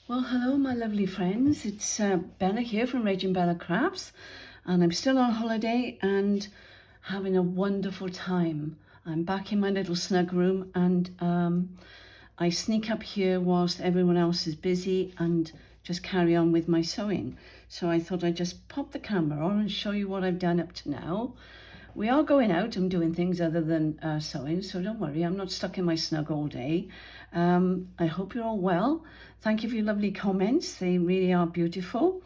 Well, hello, my lovely friends. It's Bella here from RachandBellaCrafts, and I'm still on holiday and having a wonderful time. I'm back in my little snug room, and I sneak up here whilst everyone else is busy and just carry on with my sewing. So I thought I'd just pop the camera on and show you what I've done up to now. We are going out and doing things other than sewing, so don't worry, I'm not stuck in my snug all day. I hope you're all well. Thank you for your lovely comments, they really are beautiful.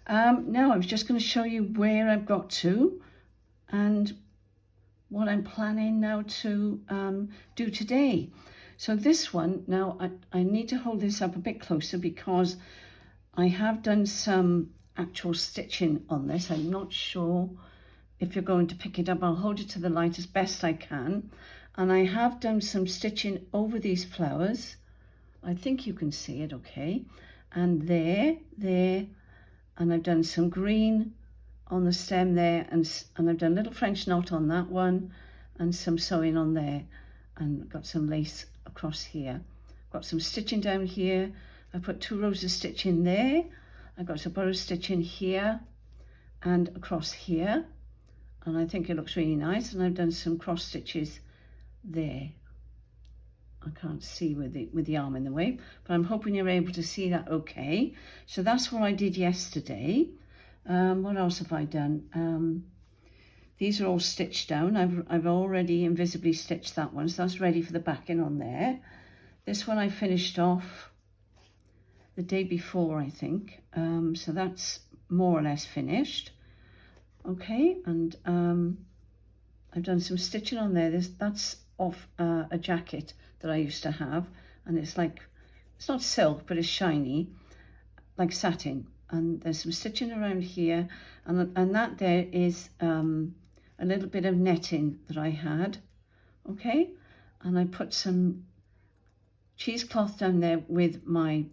Now I was just going to show you where I've got to and what I'm planning now to do today. So this one, now I need to hold this up a bit closer because I have done some actual stitching on this. I'm not sure if you're going to pick it up. I'll hold it to the light as best I can. And I have done some stitching over these flowers. I think you can see it okay. And there, and I've done some green on the stem there, and I've done a little French knot on that one, and some sewing on there, and got some lace across here. Got some stitching down here. I put 2 rows of stitching there. I've got a bow of stitching here and across here, and I think it looks really nice. And I've done some cross stitches there. I can't see with the arm in the way, but I'm hoping you're able to see that okay. So that's what I did yesterday. What else have I done? These are all stitched down. I've already invisibly stitched that one, so that's ready for the backing on there. This one I finished off the day before, I think. So that's more or less finished. Okay, and I've done some stitching on there. That's off a jacket that I used to have, and it's not silk, but it's shiny, like satin. And there's some stitching around here, and that there is a little bit of netting that I had, okay? And I put some cheesecloth down there with my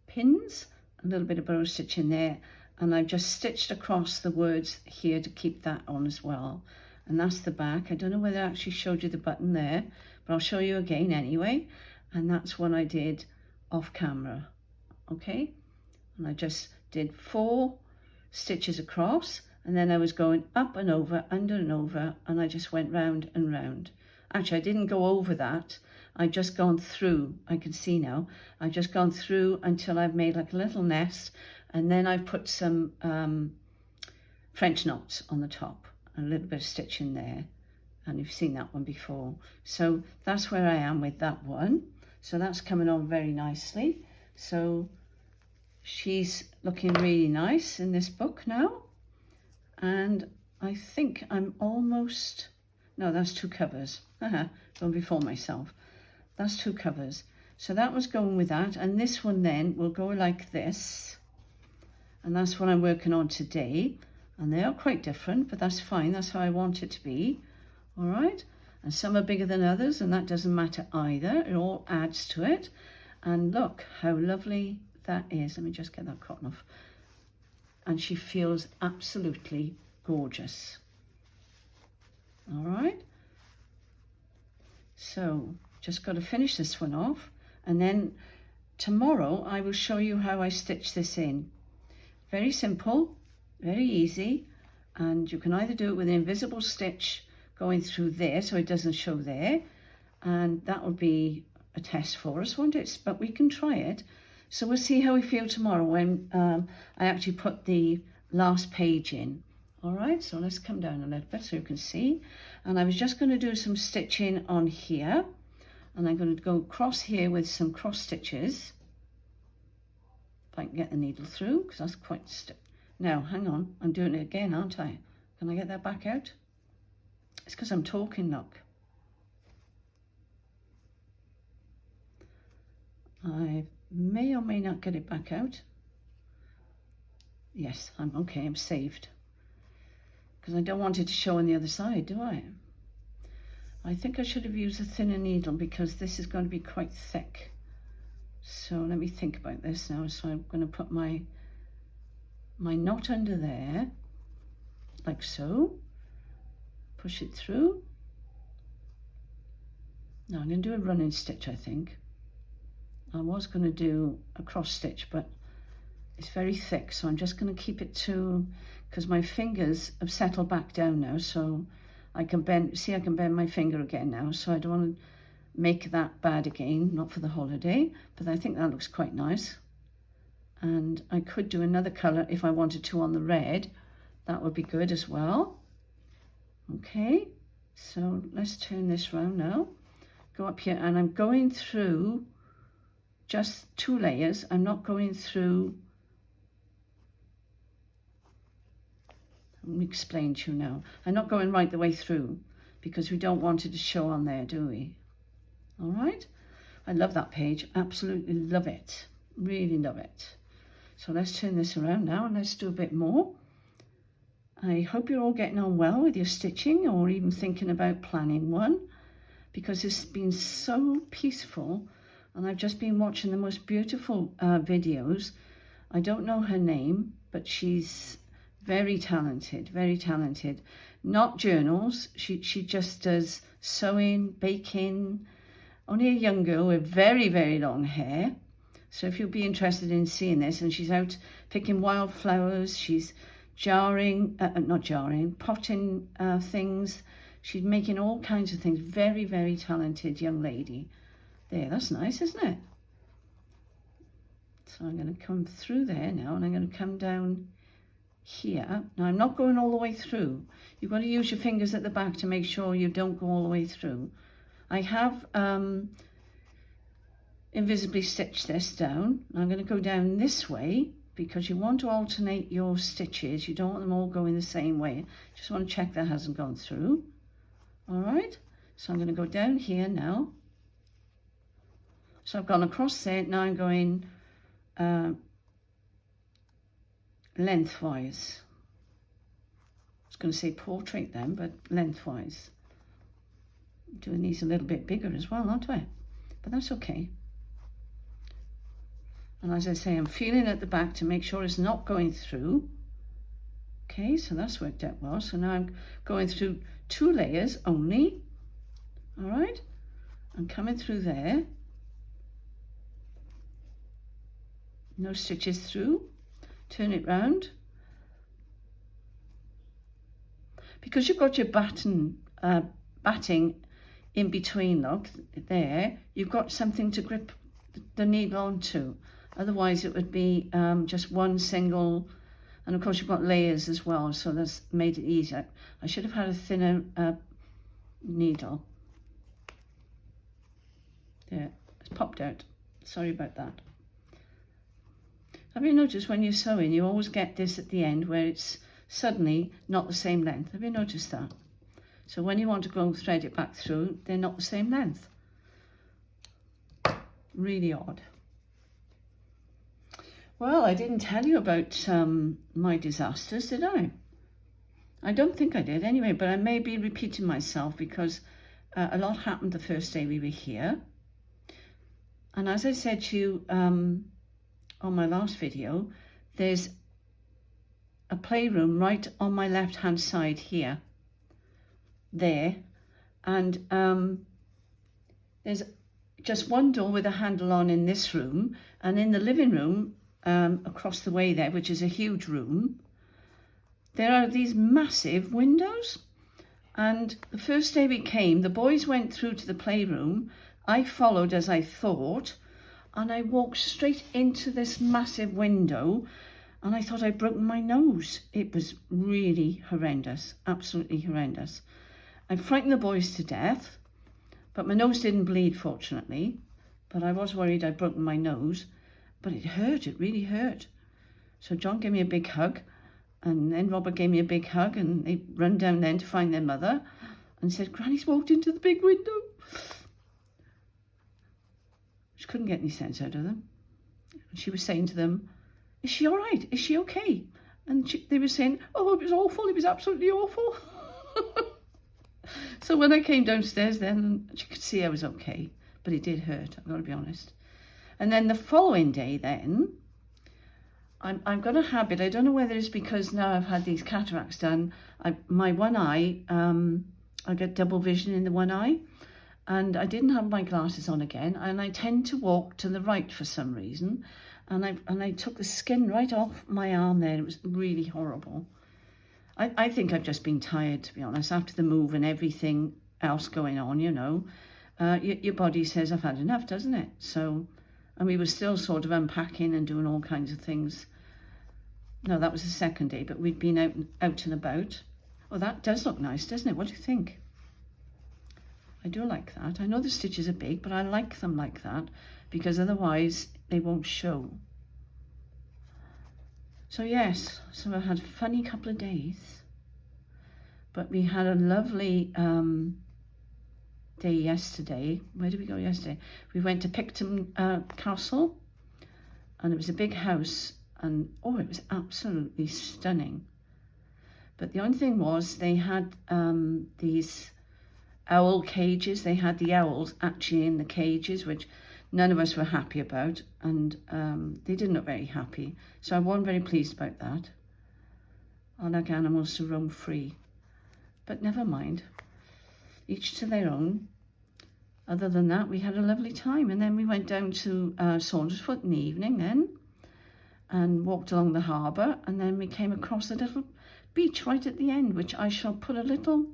pins, a little bit of bow stitch in there, and I've just stitched across the words here to keep that on as well. And that's the back. I don't know whether I actually showed you the button there, but I'll show you again anyway. And that's what I did off camera, okay? And I just did 4 stitches across, and then I was going up and over, under and over, and I just went round and round. Actually, I didn't go over that. I've just gone through, I can see now, I've just gone through until I've made like a little nest, and then I've put some French knots on the top, and a little bit of stitch in there, and you've seen that one before. So that's where I am with that one. So that's coming on very nicely. So she's looking really nice in this book now, and I think I'm almost, no, that's 2 covers, going before myself. That's 2 covers. So that was going with that, and this one then will go like this, and that's what I'm working on today. And they are quite different, but that's fine. That's how I want it to be. All right. And some are bigger than others, and that doesn't matter either. It all adds to it. And look how lovely that is. Let me just get that cotton off. And she feels absolutely gorgeous. All right. So just got to finish this one off. And then tomorrow I will show you how I stitch this in. Very simple. Very easy, and you can either do it with an invisible stitch going through there so it doesn't show there, and that will be a test for us, won't it? But we can try it. So we'll see how we feel tomorrow when I actually put the last page in. All right, so let's come down a little bit so you can see. And I was just going to do some stitching on here, and I'm going to go across here with some cross stitches, if I can get the needle through, because that's quite stiff. Now, hang on, I'm doing it again, aren't I? Can I get that back out? It's because I'm talking, look. I may or may not get it back out. Yes, I'm okay, I'm saved. Because I don't want it to show on the other side, do I? I think I should have used a thinner needle because this is going to be quite thick. So let me think about this now. So I'm going to put my knot under there, like so, push it through. Now I'm going to do a running stitch, I think. I was going to do a cross stitch, but it's very thick, so I'm just going to keep it to, because my fingers have settled back down now, so I can bend, see I can bend my finger again now, so I don't want to make that bad again, not for the holiday, but I think that looks quite nice. And I could do another colour if I wanted to on the red, that would be good as well. Okay, so let's turn this round now, go up here, and I'm going through just 2 layers. I'm not going through, let me explain to you now. I'm not going right the way through because we don't want it to show on there, do we? All right, I love that page, absolutely love it, really love it. So let's turn this around now and let's do a bit more. I hope you're all getting on well with your stitching or even thinking about planning one, because it's been so peaceful and I've just been watching the most beautiful videos. I don't know her name, but she's very talented, very talented. Not journals, she just does sewing, baking, only a young girl with very, very long hair. So if you'll be interested in seeing this, and she's out picking wildflowers, she's potting things. She's making all kinds of things. Very, very talented young lady. There, that's nice, isn't it? So I'm going to come through there now, and I'm going to come down here. Now I'm not going all the way through. You've got to use your fingers at the back to make sure you don't go all the way through. I have invisibly stitched this down. I'm going to go down this way, because you want to alternate your stitches. You don't want them all going the same way. Just want to check that hasn't gone through. All right, so I'm going to go down here now. So I've gone across there. Now I'm going lengthwise. I was going to say portrait then, but lengthwise. I'm doing these a little bit bigger as well, aren't I? But that's okay. And as I say, I'm feeling at the back to make sure it's not going through. Okay, so that's worked out well. So now I'm going through 2 layers only. All right, I'm coming through there. No stitches through. Turn it round. Because you've got your batting in between, look, there, you've got something to grip the needle onto. Otherwise it would be just one single, and of course you've got layers as well, so that's made it easier. I should have had a thinner needle. There, it's popped out. Sorry about that. Have you noticed when you're sewing, you always get this at the end where it's suddenly not the same length? Have you noticed that? So when you want to go thread it back through, they're not the same length. Really odd. Well, I didn't tell you about my disasters, did I? I don't think I did anyway, but I may be repeating myself because a lot happened the first day we were here. And as I said to you on my last video, there's a playroom right on my left-hand side here, there. And there's just one door with a handle on in this room, and in the living room across the way there, which is a huge room, there are these massive windows. And the first day we came, the boys went through to the playroom. I followed as I thought, and I walked straight into this massive window, and I thought I'd broken my nose. It was really horrendous, absolutely horrendous. I frightened the boys to death, but my nose didn't bleed, fortunately. But I was worried I'd broken my nose. But it hurt, it really hurt. So John gave me a big hug, and then Robert gave me a big hug, and they run down then to find their mother and said, Granny's walked into the big window. She couldn't get any sense out of them. She was saying to them, is she all right? Is she okay? And they were saying, oh, it was awful. It was absolutely awful. So when I came downstairs then, she could see I was okay, but it did hurt, I've got to be honest. And then the following day then, I've got a habit, I don't know whether it's because now I've had these cataracts done, my one eye, I get double vision in the one eye, and I didn't have my glasses on again, and I tend to walk to the right for some reason, and I took the skin right off my arm there. It was really horrible. I think I've just been tired, to be honest, after the move and everything else going on, you know. Your body says, I've had enough, doesn't it? So, and we were still sort of unpacking and doing all kinds of things. No, that was the second day, but we'd been out and about. Oh, that does look nice, doesn't it? What do you think? I do like that. I know the stitches are big, but I like them like that because otherwise they won't show. So yes, so I had a funny couple of days, but we had a lovely day yesterday. Where did we go yesterday? We went to Picton Castle, and it was a big house, and oh, it was absolutely stunning. But the only thing was they had these owl cages. They had the owls actually in the cages, which none of us were happy about, and they didn't look very happy. So I wasn't very pleased about that. I like animals to roam free. But never mind. Each to their own. Other than that, we had a lovely time. And then we went down to Saundersfoot in the evening then, and walked along the harbour. And then we came across a little beach right at the end, which I shall put a little,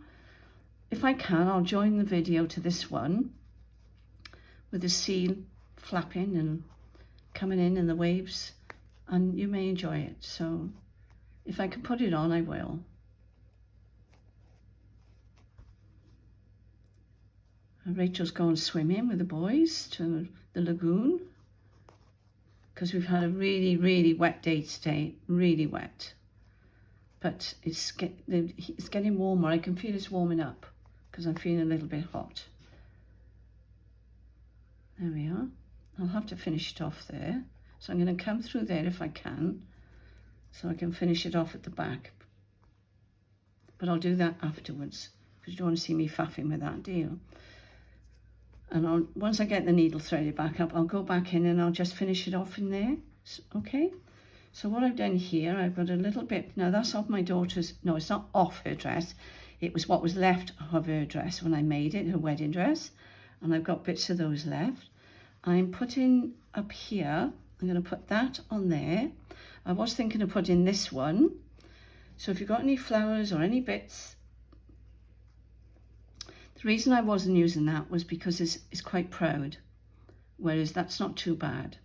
if I can, I'll join the video to this one, with the sea flapping and coming in and the waves, and you may enjoy it. So if I can put it on, I will. And Rachel's gone swimming with the boys to the lagoon because we've had a really, really wet day today, really wet. But it's getting warmer. I can feel it's warming up because I'm feeling a little bit hot. There we are. I'll have to finish it off there. So I'm going to come through there if I can, so I can finish it off at the back. But I'll do that afterwards, because you don't want to see me faffing with that, do you? And once I get the needle threaded back up, I'll go back in and I'll just finish it off in there. Okay? So what I've done here, I've got a little bit, now that's off my daughter's, no, it's not off her dress. It was what was left of her dress when I made it, her wedding dress. And I've got bits of those left. I'm putting up here, I'm going to put that on there. I was thinking of putting this one. So if you've got any flowers or any bits, the reason I wasn't using that was because it's quite proud, whereas that's not too bad.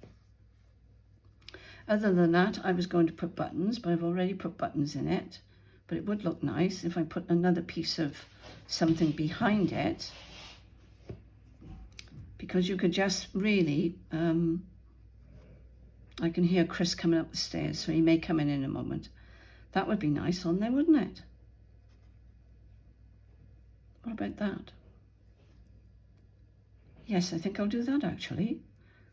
Other than that, I was going to put buttons, but I've already put buttons in it. But it would look nice if I put another piece of something behind it, because you could just really, I can hear Chris coming up the stairs, so he may come in a moment. That would be nice on there, wouldn't it? What about that? Yes, I think I'll do that actually.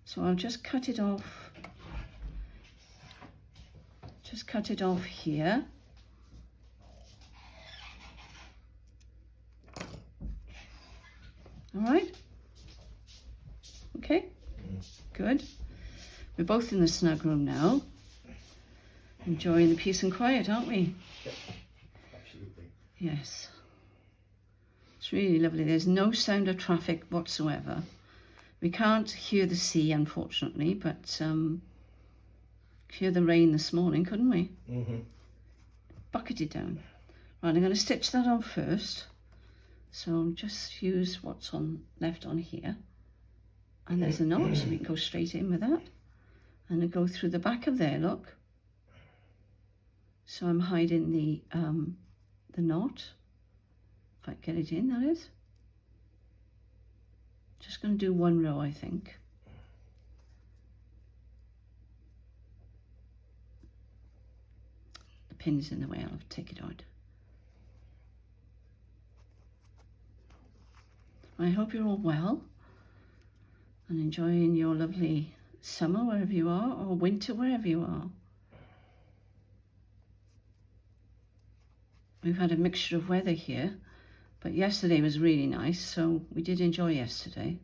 So I'll just cut it off. Just cut it off here. All right. Okay, good. We're both in the snug room now, enjoying the peace and quiet, aren't we? Yep, absolutely. Yes. It's really lovely. There's no sound of traffic whatsoever. We can't hear the sea, unfortunately, but hear the rain this morning, couldn't we? Mm-hmm. Bucketed down. Right, I'm going to stitch that on first. So I'll just use what's left on here. And there's a knot, so we can go straight in with that. And I go through the back of there, look. So I'm hiding the knot. If I get it in, that is. Just going to do one row, I think. The pin's in the way, I'll have to take it out. I hope you're all well and enjoying your lovely summer wherever you are, or winter wherever you are. We've had a mixture of weather here, but yesterday was really nice, so we did enjoy yesterday.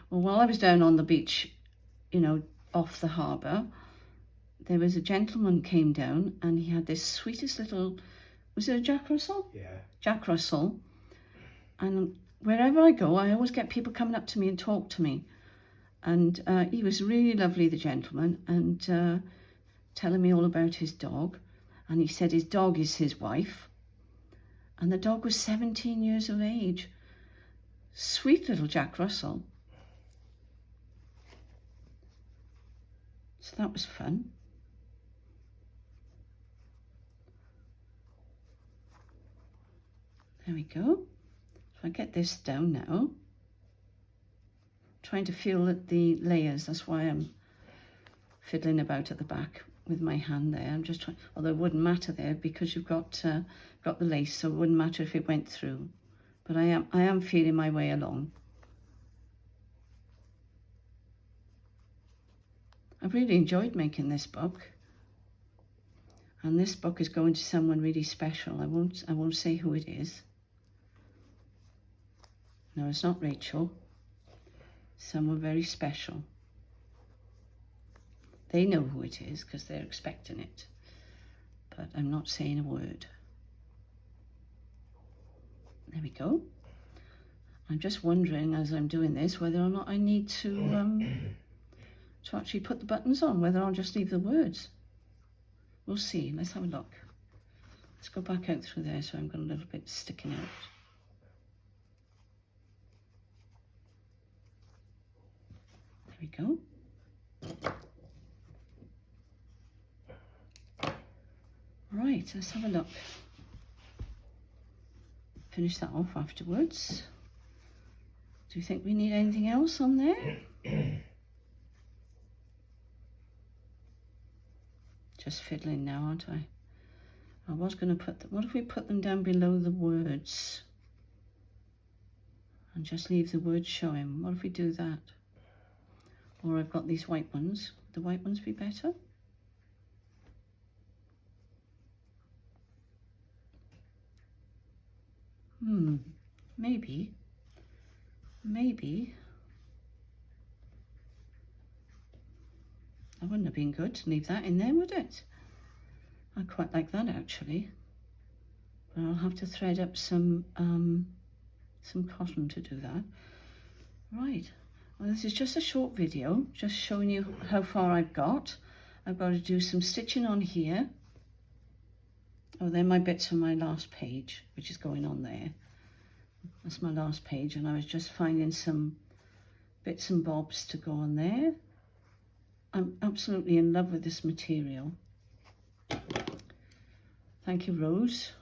Well, while I was down on the beach, you know, off the harbour, there was a gentleman came down and he had this sweetest little, was it a Jack Russell? Yeah. Jack Russell, And wherever I go, I always get people coming up to me and talk to me. And he was really lovely, the gentleman, and telling me all about his dog. And he said his dog is his wife. And the dog was 17 years of age. Sweet little Jack Russell. So that was fun. There we go. If I get this down now, trying to feel the layers, that's why I'm fiddling about at the back with my hand there. I'm just trying, although it wouldn't matter there because you've got the lace, so it wouldn't matter if it went through. But I am feeling my way along. I've really enjoyed making this book. And this book is going to someone really special. I won't say who it is. No, it's not Rachel. Someone very special. They know who it is because they're expecting it. But I'm not saying a word. There we go. I'm just wondering as I'm doing this whether or not I need to actually put the buttons on, whether I'll just leave the words. We'll see. Let's have a look. Let's go back out through there so I've got a little bit sticking out. There we go. Right, let's have a look. Finish that off afterwards. Do you think we need anything else on there? Just fiddling now, aren't I? I was going to put them, what if we put them down below the words? And just leave the words showing. What if we do that? Or I've got these white ones. Would the white ones be better? Maybe. That wouldn't have been good to leave that in there, would it? I quite like that actually. But I'll have to thread up some cotton to do that. Right. Well, this is just a short video, just showing you how far I've got. I've got to do some stitching on here. Oh, they're my bits from my last page, which is going on there. That's my last page, and I was just finding some bits and bobs to go on there. I'm absolutely in love with this material. Thank you, Rose.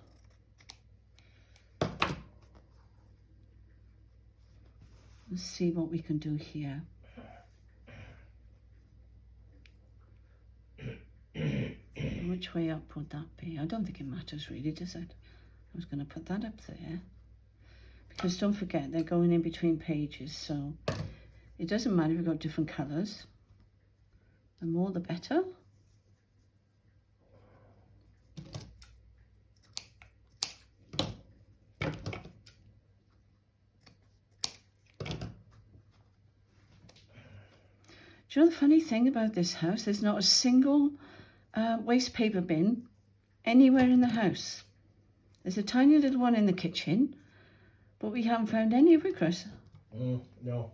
Let's see what we can do here. Which way up would that be? I don't think it matters really, does it? I was going to put that up there. Because don't forget, they're going in between pages, so it doesn't matter if you've got different colours. The more the better. Do you know the funny thing about this house? There's not a single waste paper bin anywhere in the house. There's a tiny little one in the kitchen, but we haven't found any, have we, Chris? No.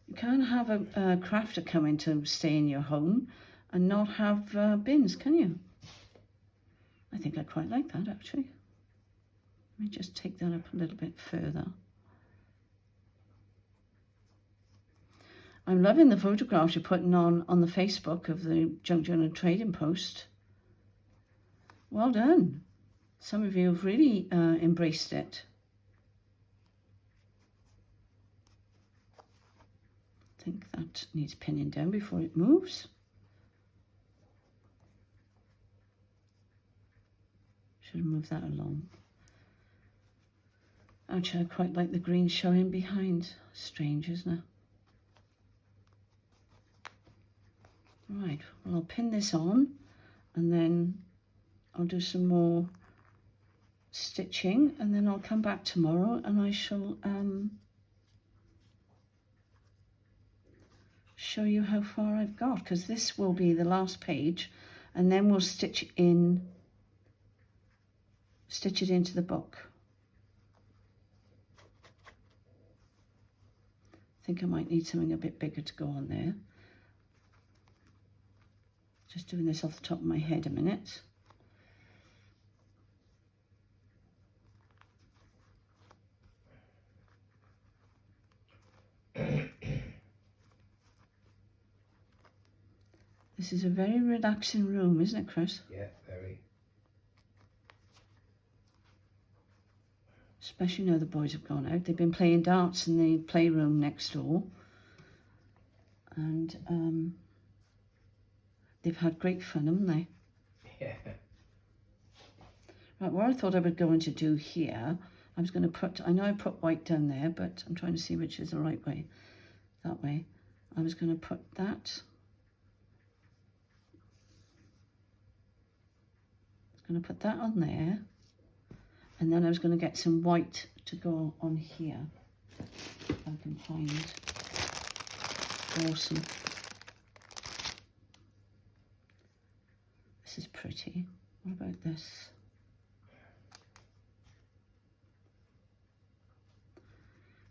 You can't have a crafter come in to stay in your home and not have bins, can you? I think I quite like that, actually. Let me just take that up a little bit further. I'm loving the photographs you're putting on the Facebook of the Junk Journal Trading Post. Well done. Some of you have really embraced it. I think that needs pinning down before it moves. Should have moved that along. Actually, I quite like the green showing behind. Strange, isn't it? Right, well, I'll pin this on and then I'll do some more stitching and then I'll come back tomorrow and I shall show you how far I've got, because this will be the last page and then we'll stitch stitch it into the book. I think I might need something a bit bigger to go on there. Just doing this off the top of my head a minute. This is a very relaxing room, isn't it, Chris? Yeah, very. Especially now the boys have gone out. They've been playing darts in the playroom next door. And they've had great fun, haven't they? Yeah. Right, what I thought I would go on to do here, I was going to put, I know I put white down there, but I'm trying to see which is the right way. That way. I was going to put that. I was going to put that on there. And then I was going to get some white to go on here. If I can find. Awesome. This is pretty. What about this?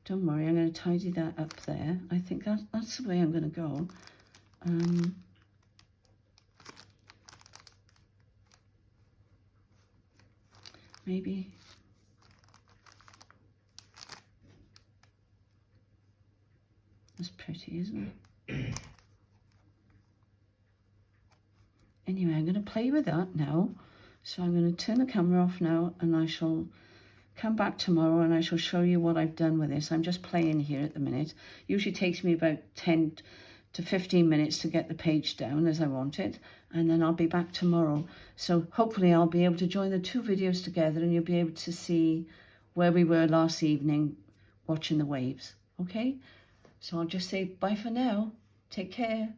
Don't worry, I'm going to tidy that up there. I think that's the way I'm going to go. Maybe. That's pretty, isn't it? Anyway, I'm going to play with that now. So I'm going to turn the camera off now, and I shall come back tomorrow and I shall show you what I've done with this. I'm just playing here at the minute. Usually takes me about 10 to 15 minutes to get the page down as I want it, and then I'll be back tomorrow. So hopefully I'll be able to join the two videos together and you'll be able to see where we were last evening watching the waves. Okay? So I'll just say bye for now. Take care.